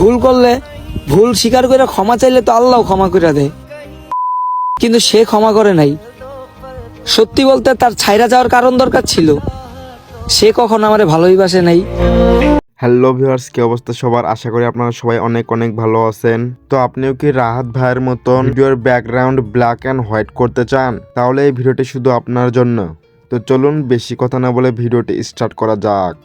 ভুল করলে ভুল স্বীকার করে ক্ষমা চাইলে তো আল্লাহ ক্ষমা করে দেয়, কিন্তু সে ক্ষমা করে নাই। সত্যি বলতে তার ছাইরা যাওয়ার কারণ দরকার ছিল, সে কখনো আমারে ভালোইবাসে নাই। হ্যালো ভিউয়ার্স, কি অবস্থা সবার? আশা করি আপনারা সবাই অনেক অনেক ভালো আছেন। তো আপনিও কি রাহাত ভাইয়ের মতন ভিডিওর ব্যাকগ্রাউন্ড ব্ল্যাক অ্যান্ড হোয়াইট করতে চান? তাহলে এই ভিডিওটি শুধু আপনার জন্য। তো চলুন বেশি কথা না বলে ভিডিওটি স্টার্ট করা যাক।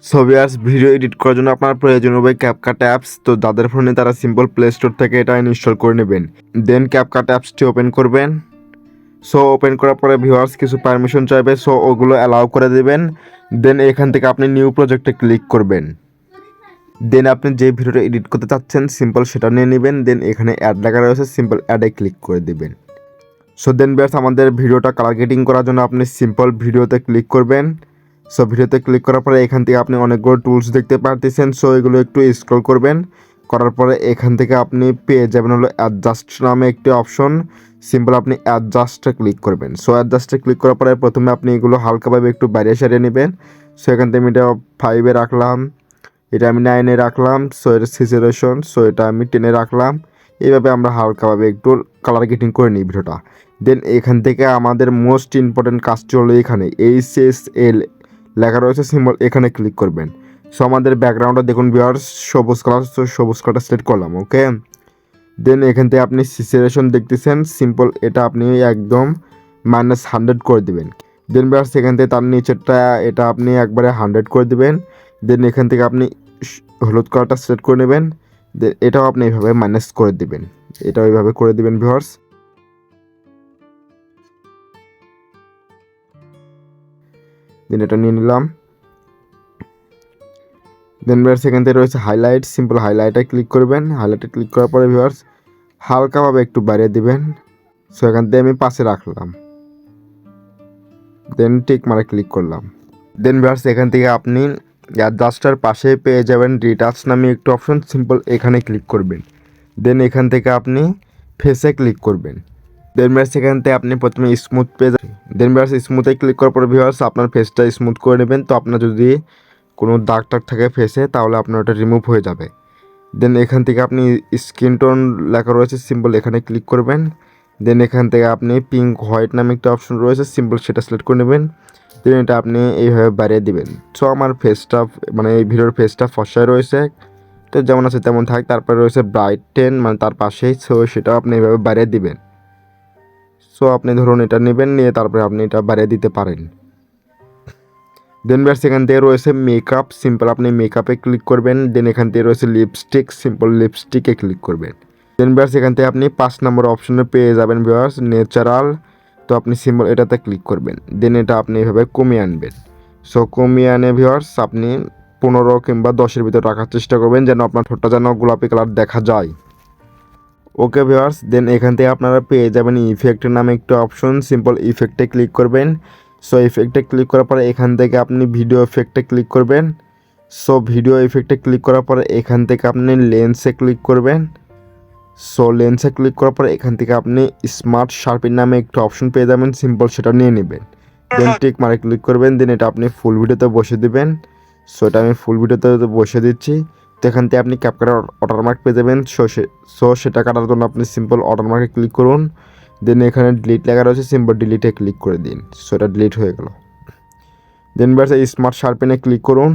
সো ভিউয়ার্স, ভিডিও এডিট করার জন্য আপনার প্রয়োজন হবে ক্যাপকাট অ্যাপস। তো যাদের ফোনে তারা সিম্পল প্লে স্টোর থেকে এটা ইনস্টল করে নেবেন। দেন ক্যাপকাট অ্যাপসটি ওপেন করবেন। সো ওপেন করার পরে ভিউয়ার্স কিছু পারমিশন চাইবে, সো ওগুলো অ্যালাউ করে দেবেন। দেন এখান থেকে আপনি নিউ প্রজেক্টে ক্লিক করবেন। দেন আপনি যে ভিডিওটা এডিট করতে চাচ্ছেন সিম্পল সেটা নিয়ে নেবেন। দেন এখানে অ্যাড লেখা রয়েছে, সিম্পল অ্যাডে ক্লিক করে দেবেন। সো দেন ভিউয়ার্স, আমাদের ভিডিওটা কালার গ্রেডিং করার জন্য আপনি সিম্পল ভিডিওতে ক্লিক করবেন। সো ভিডিওতে ক্লিক করার পরে এখান থেকে আপনি অনেকগুলো টুলস দেখতে পারতেছেন। সো এগুলো একটু স্ক্রল করবেন, করার পরে এখান থেকে আপনি পেয়ে যাবেন হলো অ্যাডজাস্ট নামে একটি অপশন। সিম্পল আপনি অ্যাডজাস্টে ক্লিক করবেন। সো অ্যাডজাস্টে ক্লিক করার পরে প্রথমে আপনি এগুলো হালকাভাবে একটু বাইরে সারিয়ে নেবেন। সো এখান থেকে আমি এটা 5-এ রাখলাম, এটা আমি 9-এ রাখলাম। সো এটা সিচুয়েশন, সো এটা আমি 10-এ রাখলাম। এইভাবে আমরা হালকাভাবে একটু কালার গ্রেডিং করে নিই ভিডিওটা। দেন এখান থেকে আমাদের মোস্ট ইম্পর্টেন্ট কাজটি হলো এখানে HSL লেখা রয়েছে, সিম্বল এখানে ক্লিক করবেন। সো আমাদের ব্যাকগ্রাউন্ডটা দেখুন ভিউয়ার্স সবুজ কালার, সো সবুজ কালারটা সিলেক্ট করলাম, ওকে। দেন এখান থেকে আপনি সিচুয়েশন দেখতেছেন, সিম্পল এটা আপনি একদম -100 করে দিবেন। দেন ভিউয়ার্স এখান থেকে তার নিচেরটা এটা আপনি একবারে 100 করে দিবেন। দেন এখান থেকে আপনি হলুদ কালারটা সিলেক্ট করে নেবেন। দেন এটাও আপনি এইভাবে মাইনাস করে দিবেন, এটাও এইভাবে করে দিবেন ভিউয়ার্স। দেন এটা নিয়ে নিলাম। দেন ভিউয়ার্স এখান থেকে রয়েছে হাইলাইট, সিম্পল হাইলাইটে ক্লিক করবেন। হাইলাইটে ক্লিক করার পরে ভিউয়ার্স হালকাভাবে একটু বাড়িয়ে দিবেন। সো এখান থেকে আমি 5-এ রাখলাম। দেন টিক মারে ক্লিক করলাম। দেন ভিউয়ার্স এখান থেকে আপনি অ্যাডজাস্টার পাশে পেয়ে যাবেন রিটাচ নামে একটু অপশন, সিম্পল এখানে ক্লিক করবেন। দেন এখান থেকে আপনি ফেসে ক্লিক করবেন। দেন ভিউয়ার্স এখান থেকে আপনি প্রথমে স্মুথ পেয়ে যাবেন। দেন ভিউয়ার্স স্মুথে ক্লিক করার পরে ভিউয়ার্স আপনার ফেসটা স্মুথ করে নেবেন। তো আপনার যদি কোনো দাগ টাগ থাকে ফেসে তাহলে আপনার ওটা রিমুভ হয়ে যাবে। দেন এখান থেকে আপনি স্কিন টোন লেখা রয়েছে, সিম্পল এখানে ক্লিক করবেন। দেন এখান থেকে আপনি পিঙ্ক হোয়াইট নামে একটা অপশন রয়েছে, সিম্পল সেটা সিলেক্ট করে নেবেন। দেন এটা আপনি এইভাবে বাড়িয়ে দিবেন। সো আমার ফেসটা মানে এই ভিডিওর ফেসটা ফসায় রয়েছে, তো যেমন আছে তেমন থাক। তারপরে রয়েছে ব্রাইটেন মানে তার পাশেই, সো সেটাও আপনি এইভাবে বাড়িয়ে দিবেন। সো আপনি ধরুন এটা নেবেন, নিয়ে তারপরে আপনি এটা বাড়িয়ে দিতে পারেন। দেন ভিউয়ার্স এখান থেকে রয়েছে মেকআপ, সিম্পল আপনি মেকআপে ক্লিক করবেন। দেন এখান থেকে রয়েছে লিপস্টিক, সিম্পল লিপস্টিকে ক্লিক করবেন। দেন ভিউয়ার্স এখান থেকে আপনি 5 নম্বর অপশনে পেয়ে যাবেন ভিউয়ার্স ন্যাচারাল, তো আপনি সিম্পল এটাতে ক্লিক করবেন। দেন এটা আপনি এভাবে কমিয়ে আনবেন। সো কমিয়ে আনে ভিউয়ার্স আপনি 15 কিংবা 10-এর ভিতর রাখার চেষ্টা করবেন, যেন আপনার ঠোঁটটা যেন গোলাপি কালার দেখা যায়, ওকে ভিউয়ার্স। দেন এখান থেকে আপনারা পেয়ে যাবেন ইফেক্ট নামে একটা অপশন, সিম্পল ইফেক্টে ক্লিক করবেন। সো ইফেক্টে ক্লিক করার পরে এখান থেকে আপনি ভিডিও ইফেক্টে ক্লিক করবেন। সো ভিডিও ইফেক্টে ক্লিক করার পরে এখান থেকে আপনি লেন্সে ক্লিক করবেন। সো লেন্সে ক্লিক করার পরে এখান থেকে আপনি স্মার্ট শার্পিং নামে একটা অপশন পেয়ে যাবেন, সিম্পল সেটা নিয়ে নেবেন। দেন টিক মারে ক্লিক করবেন। দেন এটা আপনি ফুল ভিডিওতে বসে দিবেন। সো এটা আমি ফুল ভিডিওতে বসে দিচ্ছি। তো এখান থেকে আপনি ক্যাপকাট ওয়াটারমার্ক পেয়ে যাবেন। সো সেটা কাটার জন্য আপনি সিম্পল ওয়াটারমার্কে ক্লিক করুন। দেন এখানে ডিলিট লেখা রয়েছে, সিম্পল ডিলিটে ক্লিক করে দিন। সো এটা ডিলিট হয়ে গেল। দেন ভিউয়ার্স স্মার্ট শার্পেনে ক্লিক করুন।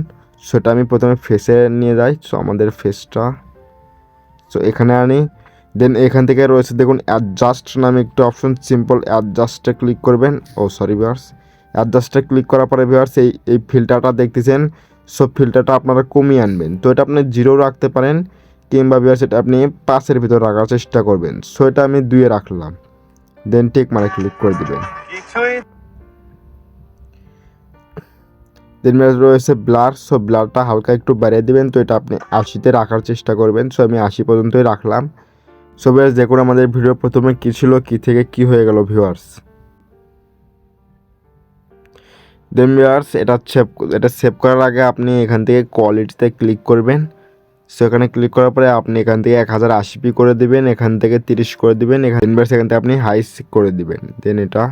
সেটা আমি প্রথমে ফেসে নিয়ে যাই। সো আমাদের ফেসটা সো এখানে আনি। দেন এখান থেকে রয়েছে দেখুন অ্যাডজাস্ট নামে একটা অপশন, সিম্পল অ্যাডজাস্টে ক্লিক করবেন। সরি ভিউয়ার্স, অ্যাডজাস্টে ক্লিক করার পরে ভিউয়ার্স এই ফিল্টারটা দেখতেছেন, সো ফিল্টারটা আপনারা কমিয়ে আনবেন। তো এটা আপনি 0 রাখতে পারেন, কিংবা ভিউয়ার্স এটা আপনি 5-এর ভিতর রাখার চেষ্টা করবেন। সো এটা আমি 2-এ রাখলাম। দেন টিক মারে ক্লিক করে দিবেন। দেন রয়েছে ব্লার, সো ব্লারটা হালকা একটু বাড়িয়ে দিবেন। তো এটা আপনি 80-তে রাখার চেষ্টা করবেন। সো আমি 80 পর্যন্তই রাখলাম। সো ভিউয়ার্স দেখুন আমাদের ভিডিও প্রথমে কী ছিল, কী থেকে কী হয়ে গেল ভিউয়ার্স। দেন ভিউয়ার্স এটা সেভ করার আগে আপনি এখান থেকে কোয়ালিটিতে ক্লিক করবেন। সো এখানে ক্লিক করার পরে আপনি এখান থেকে 1080p করে দিবেন, এখান থেকে 30 করে দিবেন, এখানে এখান থেকে আপনি হাই করে দিবেন, দেন এটা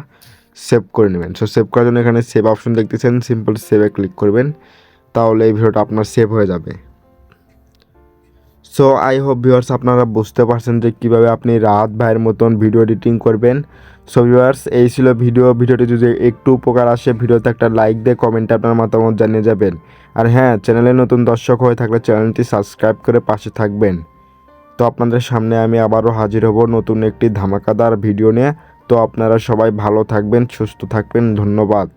সেভ করে নেবেন। সো সেভ করার জন্য এখানে সেভ অপশন দেখতেছেন, সিম্পল সেভে ক্লিক করবেন, তাহলে এই ভিডিওটা আপনার সেভ হয়ে যাবে। সো আই হোপ ভিউয়ার্স আপনারা বুঝতে পারছেন যে কীভাবে আপনি রাহাত ভাইয়ের মতন ভিডিও এডিটিং করবেন। সো ভিউয়ার্স এই ছিল ভিডিওটি যদি একটু উপকার আসে ভিডিওতে একটা লাইক দিয়ে কমেন্টে আপনার মতামত জানিয়ে যাবেন। আর হ্যাঁ, চ্যানেলে নতুন দর্শক হয়ে থাকলে চ্যানেলটি সাবস্ক্রাইব করে পাশে থাকবেন। তো আপনাদের সামনে আমি আবারও হাজির হব নতুন একটি ধামাকাদার ভিডিও নিয়ে। তো আপনারা সবাই ভালো থাকবেন, সুস্থ থাকবেন, ধন্যবাদ।